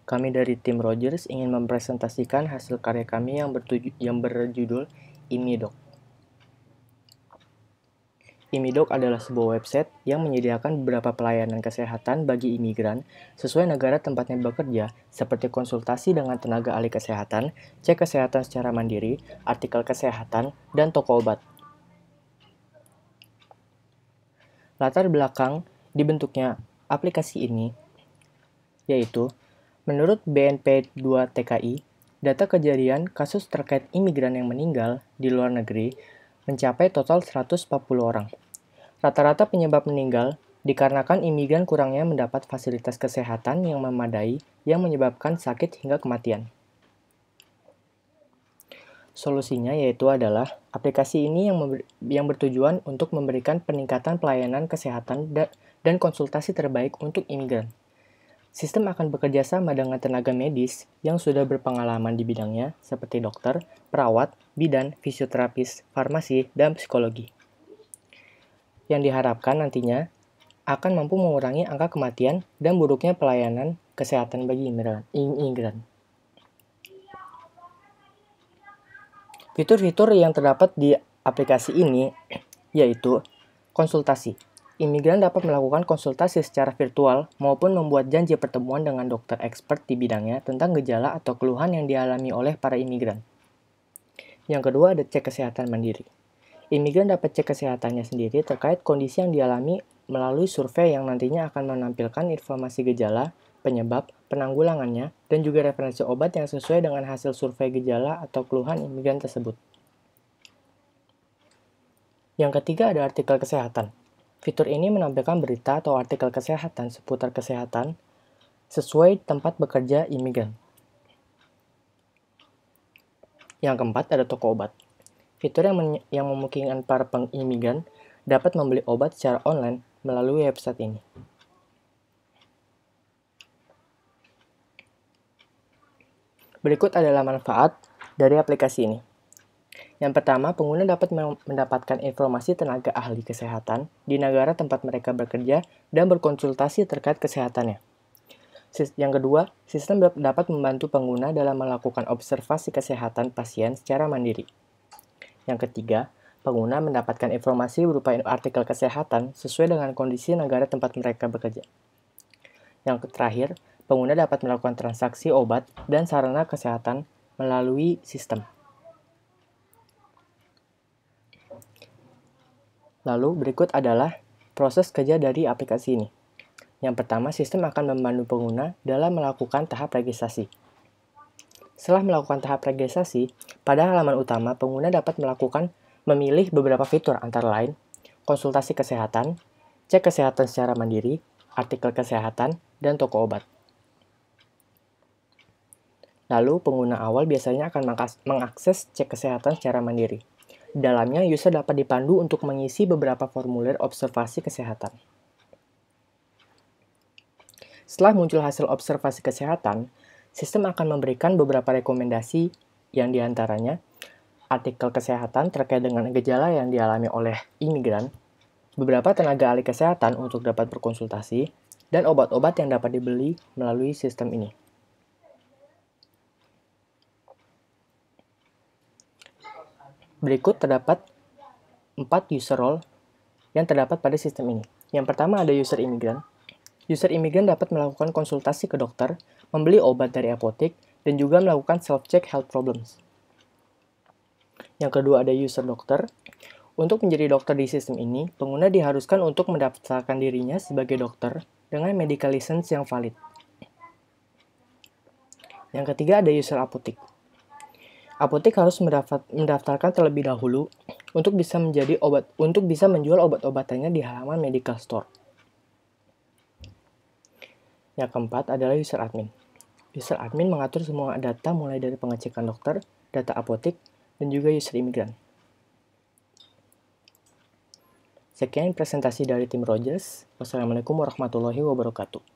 Kami dari tim Rogers ingin mempresentasikan hasil karya kami yang berjudul IMIDoc. IMIDoc adalah sebuah website yang menyediakan beberapa pelayanan kesehatan bagi imigran sesuai negara tempatnya bekerja, seperti konsultasi dengan tenaga ahli kesehatan, cek kesehatan secara mandiri, artikel kesehatan, dan toko obat. Latar belakang dibentuknya aplikasi ini yaitu, menurut BNP 2 TKI, data kejadian kasus terkait imigran yang meninggal di luar negeri mencapai total 140 orang. Rata-rata penyebab meninggal dikarenakan imigran kurangnya mendapat fasilitas kesehatan yang memadai yang menyebabkan sakit hingga kematian. Solusinya yaitu adalah aplikasi ini yang bertujuan untuk memberikan peningkatan pelayanan kesehatan dan konsultasi terbaik untuk imigran. Sistem akan bekerja sama dengan tenaga medis yang sudah berpengalaman di bidangnya seperti dokter, perawat, bidan, fisioterapis, farmasi, dan psikologi. Yang diharapkan nantinya akan mampu mengurangi angka kematian dan buruknya pelayanan kesehatan bagi imigran. Fitur-fitur yang terdapat di aplikasi ini yaitu konsultasi. Imigran dapat melakukan konsultasi secara virtual maupun membuat janji pertemuan dengan dokter expert di bidangnya tentang gejala atau keluhan yang dialami oleh para imigran. Yang kedua ada cek kesehatan mandiri. Imigran dapat cek kesehatannya sendiri terkait kondisi yang dialami melalui survei yang nantinya akan menampilkan informasi gejala, penyebab, penanggulangannya, dan juga referensi obat yang sesuai dengan hasil survei gejala atau keluhan imigran tersebut. Yang ketiga ada artikel kesehatan. Fitur ini menampilkan berita atau artikel kesehatan seputar kesehatan sesuai tempat bekerja imigran. Yang keempat ada toko obat. Fitur yang memungkinkan para imigran dapat membeli obat secara online melalui website ini. Berikut adalah manfaat dari aplikasi ini. Yang pertama, pengguna dapat mendapatkan informasi tenaga ahli kesehatan di negara tempat mereka bekerja dan berkonsultasi terkait kesehatannya. Yang kedua, sistem dapat membantu pengguna dalam melakukan observasi kesehatan pasien secara mandiri. Yang ketiga, pengguna mendapatkan informasi berupa artikel kesehatan sesuai dengan kondisi negara tempat mereka bekerja. Yang terakhir, pengguna dapat melakukan transaksi obat dan sarana kesehatan melalui sistem. Lalu berikut adalah proses kerja dari aplikasi ini. Yang pertama, sistem akan membantu pengguna dalam melakukan tahap registrasi. Setelah melakukan tahap registrasi, pada halaman utama, pengguna dapat memilih beberapa fitur antara lain, konsultasi kesehatan, cek kesehatan secara mandiri, artikel kesehatan, dan toko obat. Lalu, pengguna awal biasanya akan mengakses cek kesehatan secara mandiri. Di dalamnya, user dapat dipandu untuk mengisi beberapa formulir observasi kesehatan. Setelah muncul hasil observasi kesehatan, sistem akan memberikan beberapa rekomendasi yang diantaranya artikel kesehatan terkait dengan gejala yang dialami oleh imigran, beberapa tenaga ahli kesehatan untuk dapat berkonsultasi, dan obat-obat yang dapat dibeli melalui sistem ini. Berikut terdapat 4 user role yang terdapat pada sistem ini. Yang pertama ada user imigran. User imigran dapat melakukan konsultasi ke dokter, membeli obat dari apotek, dan juga melakukan self-check health problems. Yang kedua ada user dokter. Untuk menjadi dokter di sistem ini, pengguna diharuskan untuk mendaftarkan dirinya sebagai dokter dengan medical license yang valid. Yang ketiga ada user apotek. Apotek harus mendaftarkan terlebih dahulu untuk bisa menjual obat-obatannya di halaman medical store. Yang keempat adalah user admin. User admin mengatur semua data mulai dari pengecekan dokter, data apotek, dan juga user imigran. Sekian presentasi dari tim Rogers. Wassalamualaikum warahmatullahi wabarakatuh.